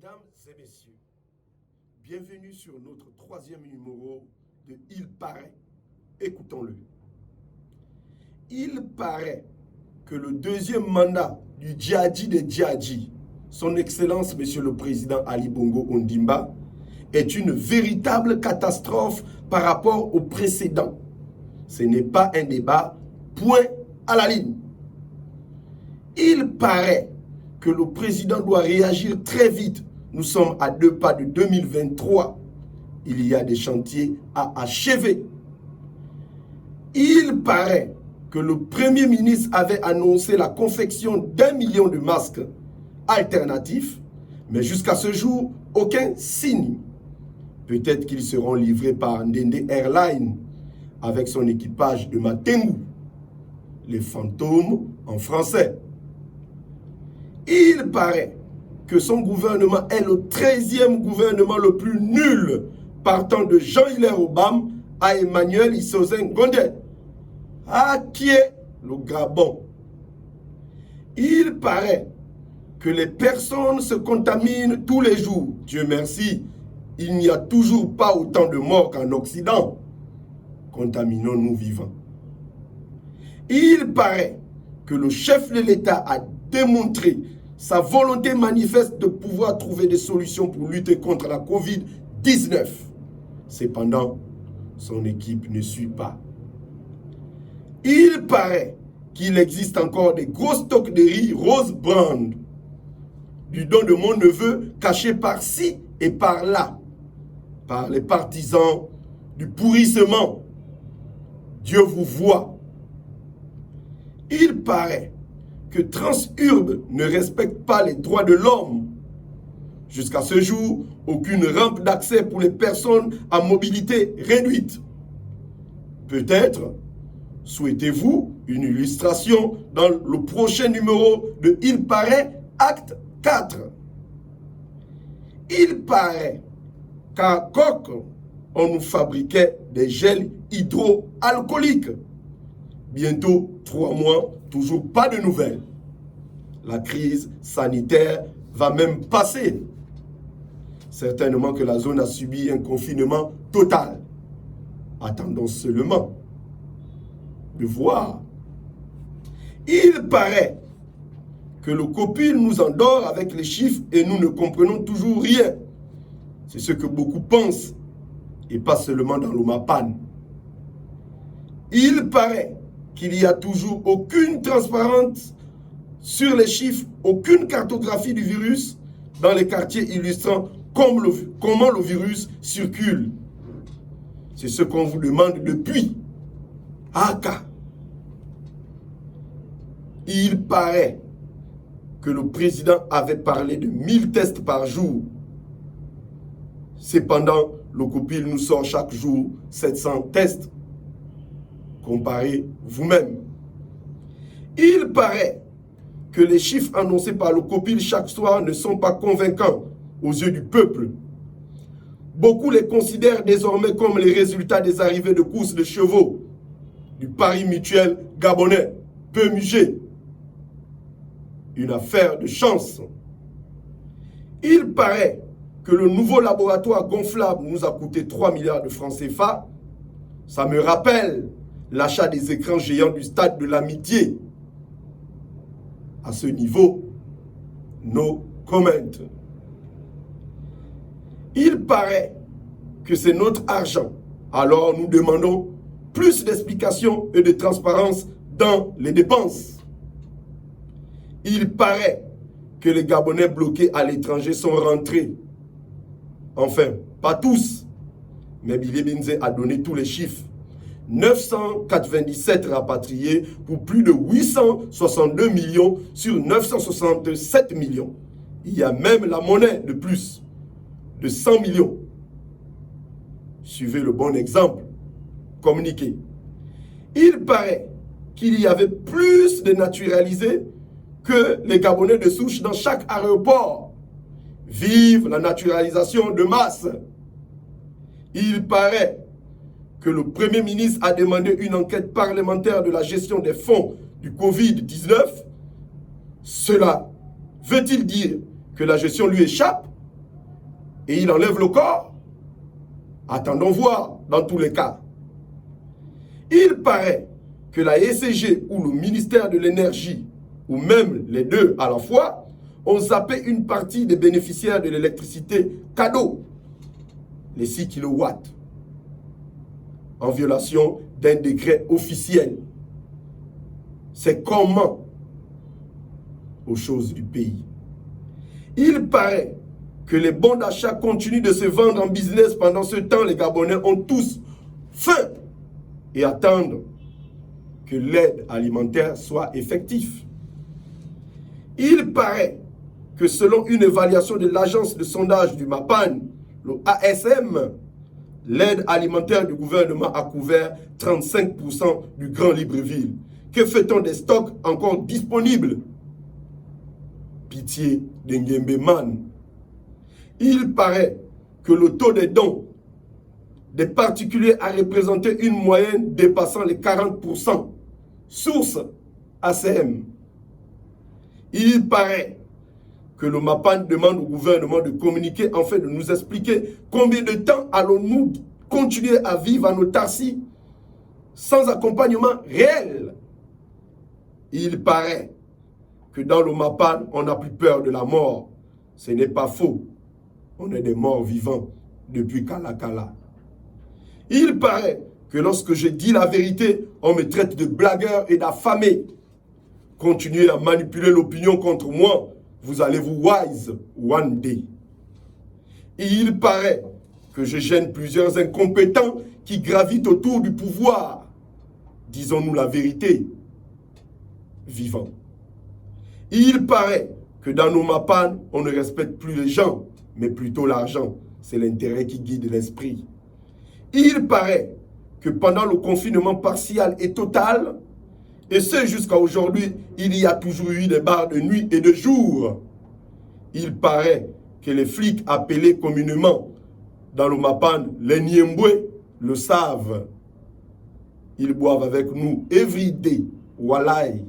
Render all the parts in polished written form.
Mesdames et messieurs, bienvenue sur notre troisième numéro de Il paraît. Écoutons-le. Il paraît que le deuxième mandat du djihadi des djihadis, son Excellence Monsieur le Président Ali Bongo Ondimba, est une véritable catastrophe par rapport au précédent. Ce n'est pas un débat, point à la ligne. Il paraît que le président doit réagir très vite. Nous sommes à 2 pas de 2023. Il y a des chantiers à achever. Il paraît que le Premier ministre avait annoncé la confection d'1 million de masques alternatifs, mais jusqu'à ce jour, aucun signe. Peut-être qu'ils seront livrés par Ndende Airlines avec son équipage de Matengu, les fantômes en français. Il paraît que son gouvernement est le 13e gouvernement le plus nul, partant de Jean-Hilaire Obama à Emmanuel Isozen Gondé, à qui est le Gabon. Il paraît que les personnes se contaminent tous les jours. Dieu merci, il n'y a toujours pas autant de morts qu'en Occident. Contaminons-nous vivants. Il paraît que le chef de l'État a démontré sa volonté manifeste de pouvoir trouver des solutions pour lutter contre la Covid-19. Cependant, son équipe ne suit pas. Il paraît qu'il existe encore des gros stocks de riz Rose Brand, du don de mon neveu, caché par-ci et par-là, par les partisans du pourrissement. Dieu vous voit. Il paraît que Transurb ne respecte pas les droits de l'homme. Jusqu'à ce jour, aucune rampe d'accès pour les personnes à mobilité réduite. Peut-être souhaitez-vous une illustration dans le prochain numéro de Il paraît, acte 4. Il paraît qu'à Coq, on nous fabriquait des gels hydroalcooliques. Bientôt 3 mois, toujours pas de nouvelles. La crise sanitaire va même passer. Certainement que la zone a subi un confinement total. Attendons seulement de voir. Il paraît que le copil nous endort avec les chiffres et nous ne comprenons toujours rien. C'est ce que beaucoup pensent, et pas seulement dans l'Omapan. Il paraît qu'il n'y a toujours aucune transparence sur les chiffres, aucune cartographie du virus dans les quartiers illustrant comment le virus circule. C'est ce qu'on vous demande depuis. Aka. Il paraît que le président avait parlé de 1000 tests par jour. Cependant, le copil nous sort chaque jour 700 tests. Comparez vous-même. Il paraît que les chiffres annoncés par le copil chaque soir ne sont pas convaincants aux yeux du peuple. Beaucoup les considèrent désormais comme les résultats des arrivées de courses de chevaux du pari mutuel gabonais, PMUG. Une affaire de chance. Il paraît que le nouveau laboratoire gonflable nous a coûté 3 milliards de francs CFA. Ça me rappelle l'achat des écrans géants du stade de l'Amitié. À ce niveau, no comment. Il paraît que c'est notre argent. Alors nous demandons plus d'explications et de transparence dans les dépenses. Il paraît que les Gabonais bloqués à l'étranger sont rentrés. Enfin, pas tous, mais Billy Binze a donné tous les chiffres. 997 rapatriés pour plus de 862 millions sur 967 millions. Il y a même la monnaie de plus, de 100 millions. Suivez le bon exemple. Communiquez. Il paraît qu'il y avait plus de naturalisés que les Gabonais de souche dans chaque aéroport. Vive la naturalisation de masse. Il paraît que le Premier ministre a demandé une enquête parlementaire de la gestion des fonds du Covid-19. Cela veut-il dire que la gestion lui échappe et il enlève le corps. Attendons voir dans tous les cas. Il paraît que la ECG ou le ministère de l'énergie, ou même les deux à la fois, ont zappé une partie des bénéficiaires de l'électricité cadeau, les 6 kilowatts, en violation d'un décret officiel. C'est comment aux choses du pays. Il paraît que les bons d'achat continuent de se vendre en business. Pendant ce temps, les Gabonais ont tous faim et attendent que l'aide alimentaire soit effective. Il paraît que selon une évaluation de l'agence de sondage du MAPAN, le ASM, l'aide alimentaire du gouvernement a couvert 35% du Grand Libreville. Que fait-on des stocks encore disponibles? Pitié d'Ngembe Man. Il paraît que le taux des dons des particuliers a représenté une moyenne dépassant les 40%. Source ACM. Il paraît que le MAPAN demande au gouvernement de communiquer, en fait de nous expliquer combien de temps allons-nous continuer à vivre en autarcie sans accompagnement réel. Il paraît que dans le MAPAN, on n'a plus peur de la mort. Ce n'est pas faux. On est des morts vivants depuis Kalakala. Il paraît que lorsque je dis la vérité, on me traite de blagueur et d'affamé. Continuez à manipuler l'opinion contre moi, vous allez vous wise one day. Et il paraît que je gêne plusieurs incompétents qui gravitent autour du pouvoir. Disons-nous la vérité, vivant. Il paraît que dans nos MAPAN, on ne respecte plus les gens, mais plutôt l'argent. C'est l'intérêt qui guide l'esprit. Il paraît que pendant le confinement partiel et total, et ce jusqu'à aujourd'hui, il y a toujours eu des bars de nuit et de jour. Il paraît que les flics appelés communément dans le MAPAN, les Niembwe, le savent. Ils boivent avec nous every day, walai.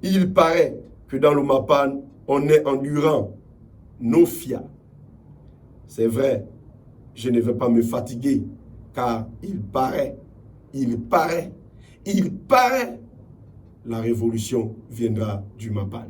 Il paraît que dans le MAPAN, on est endurant, Nofia. C'est vrai, je ne vais pas me fatiguer, car il paraît, la révolution viendra du MAPAN.